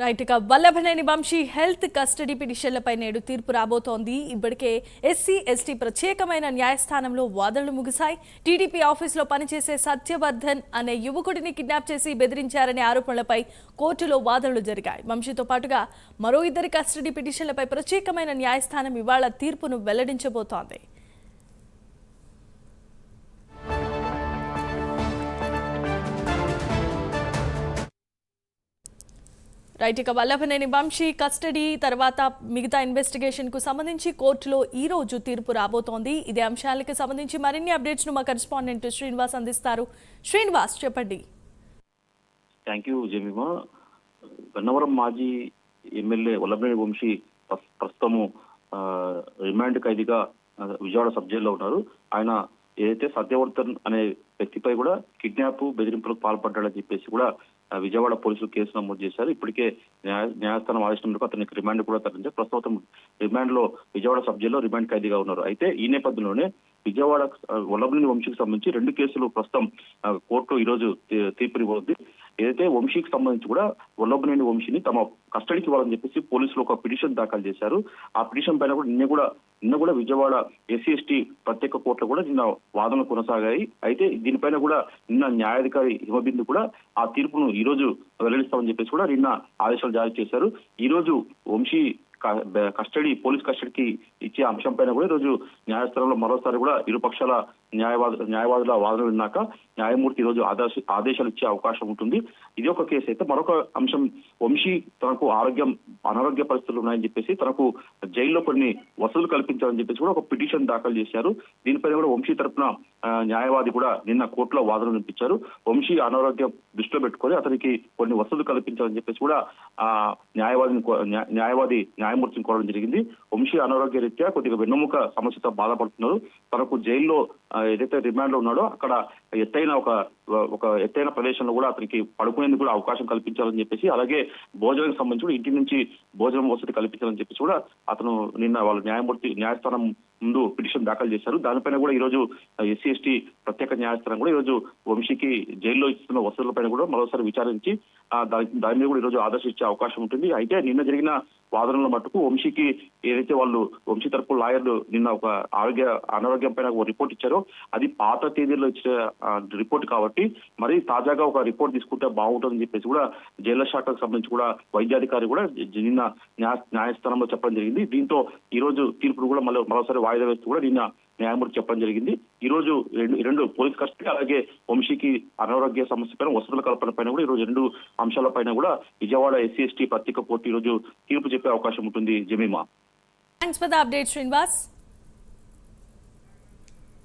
Right ఇక Vallabhaneni Vamsi health custody పిటిషన్లపై నేడు తీర్పు రాబోతోంది. ఇప్పటికే ఎస్సీ ఎస్టీ ప్రత్యేకమైన న్యాయస్థానంలో వాదనలు ముగిశాయి. టీడీపీ ఆఫీసులో పనిచేసే సత్యవర్ధన్ అనే యువకుడిని కిడ్నాప్ చేసి బెదిరించారనే ఆరోపణలపై కోర్టులో వాదనలు జరిగాయి. వంశీతో పాటుగా మరో ఇద్దరి కస్టడీ పిటిషన్లపై ప్రత్యేకమైన న్యాయస్థానం ఇవాళ తీర్పును వెల్లడించబోతోంది. రైట్ ఇక వల్లభనేని వంశీ కస్టడీ తర్వాత మిగతా ఇన్వెస్టిగేషన్ కు సంబంధించి కోర్టులో ఈ రోజు తీర్పు రాబోతోంది. ఇదే అంశాలకు సంబంధించి మరిన్ని అప్డేట్స్ ను మా కరెస్పాండెంట్ శ్రీనివాస్ అందిస్తారు. శ్రీనివాస్ చెప్పండి. Thank you Jemimah. గన్నవరం మాజీ ఎమ్మెల్యే వల్లభనేని వంశీ ప్రస్తుతము రిమాండ్ ఖైదీగా విజయవాడ సబ్ జైల్లో ఉన్నారు. ఆయన ఏదైతే సత్యవర్ధన్ అనే వ్యక్తిపై కూడా కిడ్నాప్ బెదిరింపులకు పాల్పడ్డాడని చెప్పేసి కూడా విజయవాడ పోలీసులు కేసు నమోదు చేశారు. ఇప్పటికే న్యాయస్థానం ఆదేశం మేరకు అతనికి రిమాండ్ కూడా తరలించారు. ప్రస్తుతం రిమాండ్ లో విజయవాడ సబ్ జైల్లో రిమాండ్ ఖైదీగా ఉన్నారు. అయితే ఈ నేపథ్యంలోనే విజయవాడ వల్లభనేని వంశీకి సంబంధించి 2 కేసులు ప్రస్తుతం కోర్టులో ఈ రోజు తీర్పునివ్వనుంది. ఏదైతే వంశీకి సంబంధించి కూడా వల్లభనేని వంశీని తమ కస్టడీకి ఇవ్వాలని చెప్పేసి పోలీసులు ఒక పిటిషన్ దాఖలు చేశారు. ఆ పిటిషన్ పైన కూడా నిన్న కూడా విజయవాడ ఎస్సీ ఎస్టీ ప్రత్యేక కోర్టులో కూడా నిన్న వాదనలు కొనసాగాయి. అయితే దీనిపైన కూడా నిన్న న్యాయాధికారి హిమబిందు కూడా ఆ తీర్పును ఈ రోజు వెల్లడిస్తామని చెప్పేసి కూడా నిన్న ఆదేశాలు జారీ చేశారు. ఈ రోజు వంశీ పోలీస్ కస్టడీకి ఇచ్చే అంశం పైన కూడా ఈరోజు న్యాయస్థానంలో మరోసారి కూడా ఇరుపక్షాల న్యాయవాదుల వాదన విన్నాక న్యాయమూర్తి ఈ రోజు ఆదేశాలు ఇచ్చే అవకాశం ఉంటుంది. ఇది ఒక కేసు అయితే మరొక అంశం, వంశీ తనకు అనారోగ్య పరిస్థితులు ఉన్నాయని చెప్పేసి తనకు జైల్లో కొన్ని వసతులు కల్పించాలని చెప్పేసి కూడా ఒక పిటిషన్ దాఖలు చేశారు. దీనిపైన కూడా వంశీ తరఫున న్యాయవాది కూడా నిన్న కోర్టులో వాదనలు వినిపించారు. వంశీ అనారోగ్యం దృష్టిలో పెట్టుకొని అతనికి కొన్ని వసతులు కల్పించాలని చెప్పేసి కూడా న్యాయమూర్తిని కోరడం జరిగింది. వంశీ అనారోగ్య రీత్యా కొద్దిగా వెన్నుముక సమస్యతో బాధపడుతున్నారు. తనకు జైల్లో ఏదైతే రిమాండ్ లో ఉన్నాడో అక్కడ ఒక ఎత్తైన ప్రదేశంలో కూడా అతనికి పడుకునేందుకు కూడా అవకాశం కల్పించాలని చెప్పేసి, అలాగే భోజనానికి సంబంధించి కూడా ఇంటి నుంచి భోజనం వసతి కల్పించాలని చెప్పేసి కూడా అతను నిన్న వాళ్ళ న్యాయస్థానం ముందు పిటిషన్ దాఖలు చేశారు. దానిపైన కూడా ఈ రోజు ఎస్సీ ఎస్టీ ప్రత్యేక న్యాయస్థానం కూడా ఈ రోజు వంశీకి జైల్లో ఇస్తున్న వసతులపైన కూడా మరోసారి విచారించి దాని మీద కూడా ఈ రోజు ఆదేశించే అవకాశం ఉంటుంది. అయితే నిన్న జరిగిన వాదనల మట్టుకు వంశీకి ఏదైతే వంశీ తరపు లాయర్లు నిన్న ఒక అనారోగ్యం పైన ఒక రిపోర్ట్ ఇచ్చారో అది పాత తేదీలో ఇచ్చే రిపోర్ట్ కాబట్టి మరి తాజాగా ఒక రిపోర్ట్ తీసుకుంటే బాగుంటుందని చెప్పేసి కూడా జైళ్ల శాఖకు సంబంధించి కూడా వైద్యాధికారి కూడా నిన్న న్యాయస్థానంలో చెప్పడం జరిగింది. దీంతో ఈ రోజు తీర్పును కూడా మరోసారి వాయిదా వేస్తూ కూడా నిన్న న్యాయమూర్తి చెప్పడం జరిగింది. ఈ రోజు రెండు పోలీస్ కస్టడీ అలాగే వంశీకి అనారోగ్య సమస్య పైన వసతుల కల్పన పైన కూడా ఈ రోజు 2 అంశాలపైన కూడా విజయవాడ ఎస్సీ ఎస్టీ ప్రత్యేక కోర్టు ఈ రోజు తీర్పు చెప్పే అవకాశం ఉంటుంది. Jemimah. Thanks for the update Srinivas.